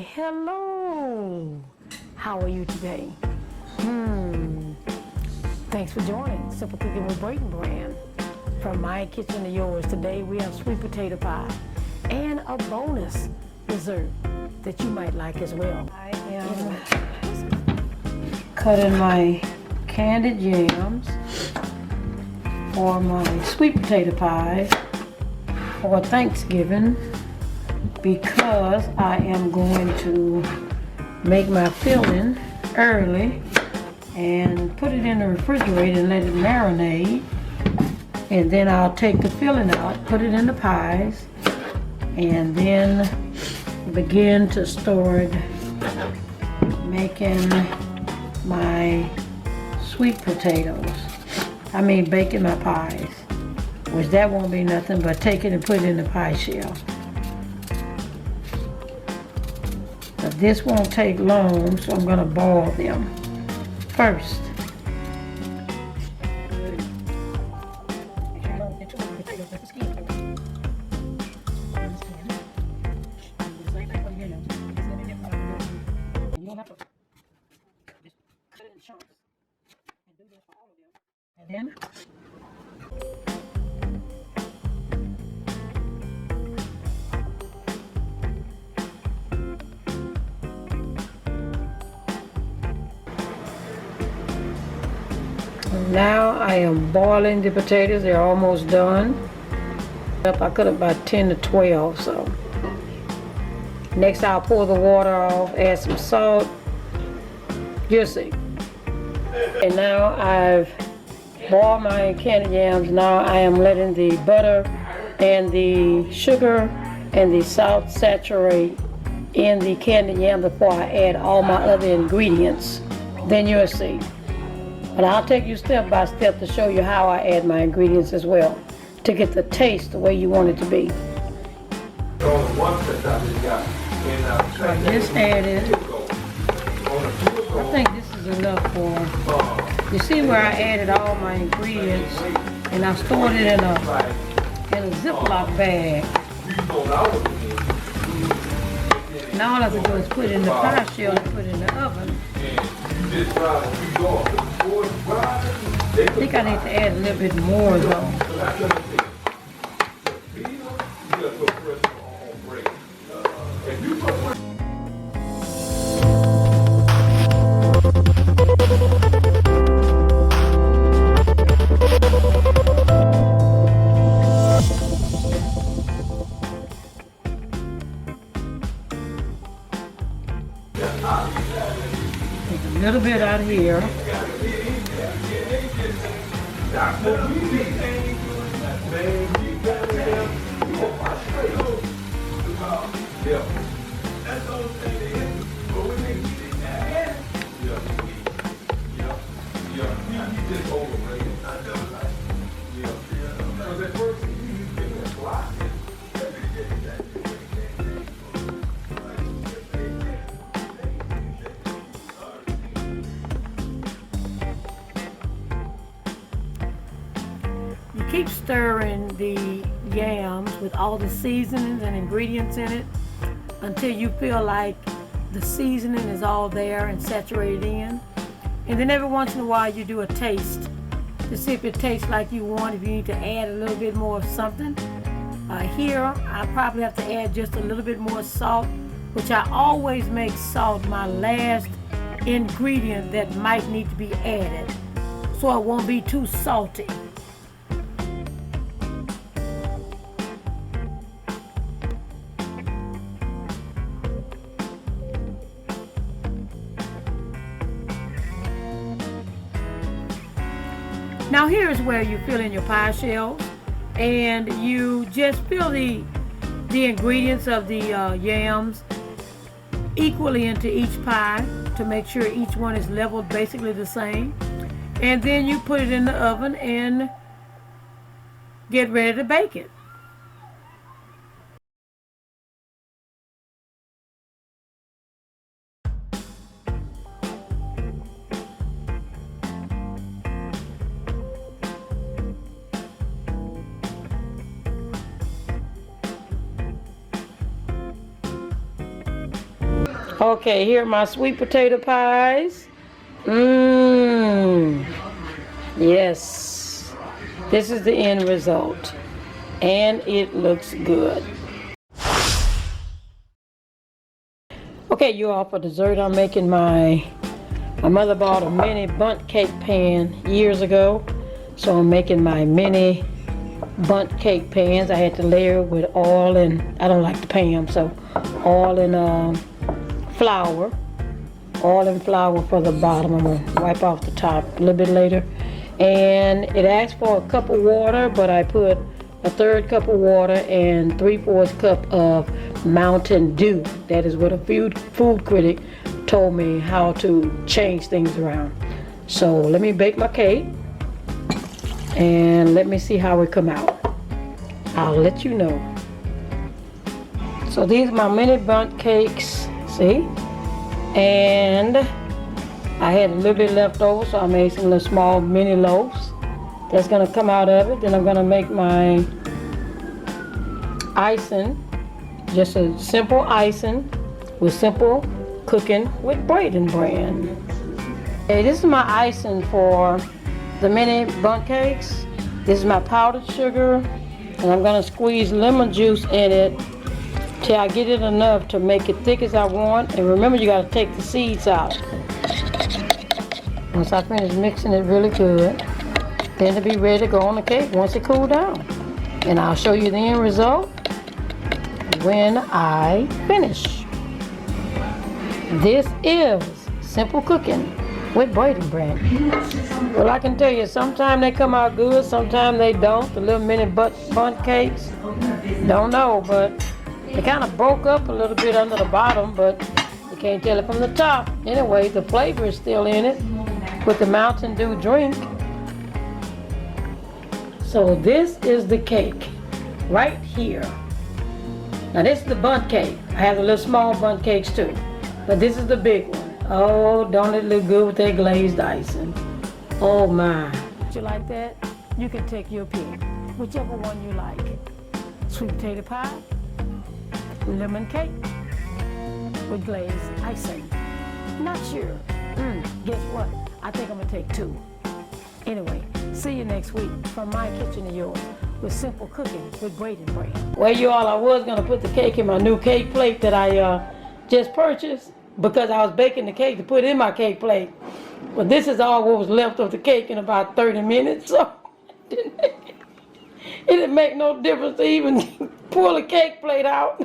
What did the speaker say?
Hello, how are you today? Thanks for joining Simple Cooking with Braden Brand. From my kitchen to yours, today we have sweet potato pie and a bonus dessert that you might like as well. I am cutting my candied yams for my sweet potato pie for Thanksgiving, because I am going to make my filling early and put it in the refrigerator and let it marinate, and then I'll take the filling out, put it in the pies, and then begin to start making my sweet potatoes. Baking my pies, which that won't be nothing but take it and put it in the pie shell. But this won't take long, so I'm gonna boil them first. And then now I am boiling the potatoes. They're almost done. I cut about 10 to 12. So next I'll pour the water off, add some salt. You'll see. And now I've boiled my candied yams. Now I am letting the butter and the sugar and the salt saturate in the candied yam before I add all my other ingredients. Then you'll see. But I'll take you step by step to show you how I add my ingredients as well, to get the taste the way you want it to be. So I just added, I think this is enough for, you see where I added all my ingredients and I stored it in a Ziploc bag. Now all I have to do is put it in the pie shell and put it in the oven. I think I need to add a little bit more though. Take a little bit out here. You keep stirring the yams with all the seasonings and ingredients in it until you feel like the seasoning is all there and saturated in. And then every once in a while you do a taste to see if it tastes like you want, if you need to add a little bit more of something. Here I probably have to add just a little bit more salt, which I always make salt my last ingredient that might need to be added, so it won't be too salty. Now here is where you fill in your pie shells, and you just fill the ingredients of the yams equally into each pie to make sure each one is leveled basically the same. And then you put it in the oven and get ready to bake it. Okay, here are my sweet potato pies. Mmm. Yes. This is the end result. And it looks good. Okay, you all, for dessert, I'm making my mother bought a mini bundt cake pan years ago. So I'm making my mini bundt cake pans. I had to layer it with oil, and I don't like the pan, so oil and flour. Oil and flour for the bottom. I'm gonna wipe off the top a little bit later. And it asks for a cup of water, but I put a third cup of water and 3/4 cup of Mountain Dew. That is what a food critic told me how to change things around. So let me bake my cake and let me see how it come out. I'll let you know. So these are my mini bundt cakes, see? And I had a little bit left over, so I made some little small mini loaves. That's gonna come out of it. Then I'm gonna make my icing, just a simple icing with simple cooking with Braden Brand. Okay, this is my icing for the mini bundt cakes. This is my powdered sugar, and I'm gonna squeeze lemon juice in it till I get it enough to make it thick as I want. And remember, you gotta take the seeds out. Once I finish mixing it really good, then it'll be ready to go on the cake once it cools down. And I'll show you the end result when I finish. This is simple cooking with Braden Brand. Well, I can tell you, sometimes they come out good, sometimes they don't. The little mini bundt cakes, don't know, but they kind of broke up a little bit under the bottom, but you can't tell it from the top. Anyway, the flavor is still in it with the Mountain Dew drink. So this is the cake right here. Now this is the bundt cake. I have the little small bundt cakes too, but this is the big one. Oh, don't it look good with that glazed icing? Oh my. You like that? You can take your pick, whichever one you like. Sweet potato pie, lemon cake with glazed icing. Not sure. Guess what? I think I'm gonna take 2. Anyway, see you next week from my kitchen to yours with simple cooking with Braden Brand. Well, you all, I was gonna put the cake in my new cake plate that I just purchased because I was baking the cake to put in my cake plate. But this is all what was left of the cake in about 30 minutes, so it didn't make no difference to even pull the cake plate out.